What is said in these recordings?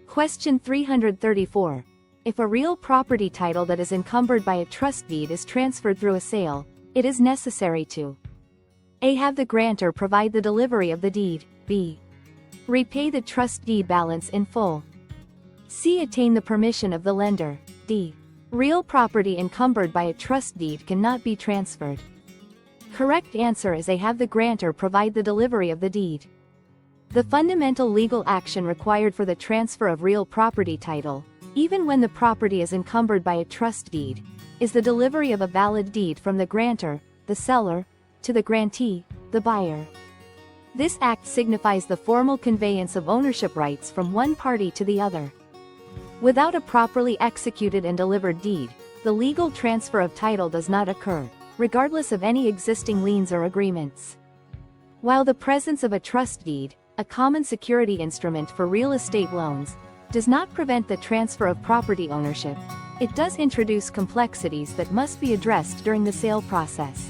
Question 334. If a real property title that is encumbered by a trust deed is transferred through a sale, it is necessary to A. Have the grantor provide the delivery of the deed, B. Repay the trust deed balance in full, C. Attain the permission of the lender, D. Real property encumbered by a trust deed cannot be transferred. Correct answer is A. Have the grantor provide the delivery of the deed. The fundamental legal action required for the transfer of real property title, even when the property is encumbered by a trust deed, is the delivery of a valid deed from the grantor, the seller, to the grantee, the buyer. This act signifies the formal conveyance of ownership rights from one party to the other. Without a properly executed and delivered deed, the legal transfer of title does not occur, regardless of any existing liens or agreements. While the presence of a trust deed, a common security instrument for real estate loans, does not prevent the transfer of property ownership, it does introduce complexities that must be addressed during the sale process.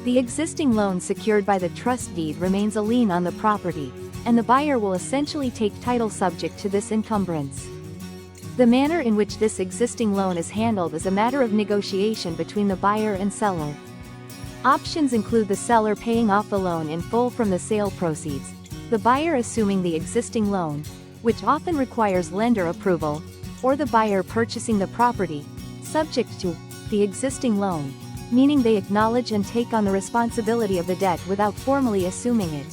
The existing loan secured by the trust deed remains a lien on the property, and the buyer will essentially take title subject to this encumbrance. The manner in which this existing loan is handled is a matter of negotiation between the buyer and seller. Options include the seller paying off the loan in full from the sale proceeds, the buyer assuming the existing loan, which often requires lender approval, or the buyer purchasing the property, subject to the existing loan, meaning they acknowledge and take on the responsibility of the debt without formally assuming it.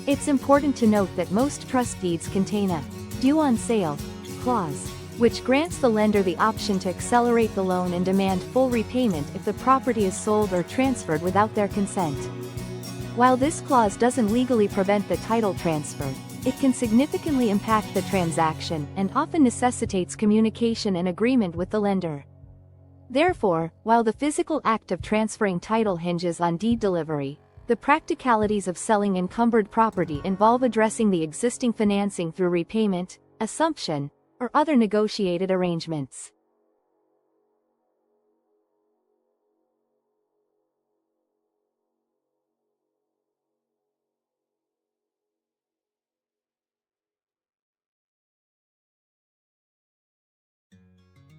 It's important to note that most trust deeds contain a due on sale clause, which grants the lender the option to accelerate the loan and demand full repayment if the property is sold or transferred without their consent. While this clause doesn't legally prevent the title transfer, it can significantly impact the transaction and often necessitates communication and agreement with the lender. Therefore, while the physical act of transferring title hinges on deed delivery, the practicalities of selling encumbered property involve addressing the existing financing through repayment, assumption, or other negotiated arrangements.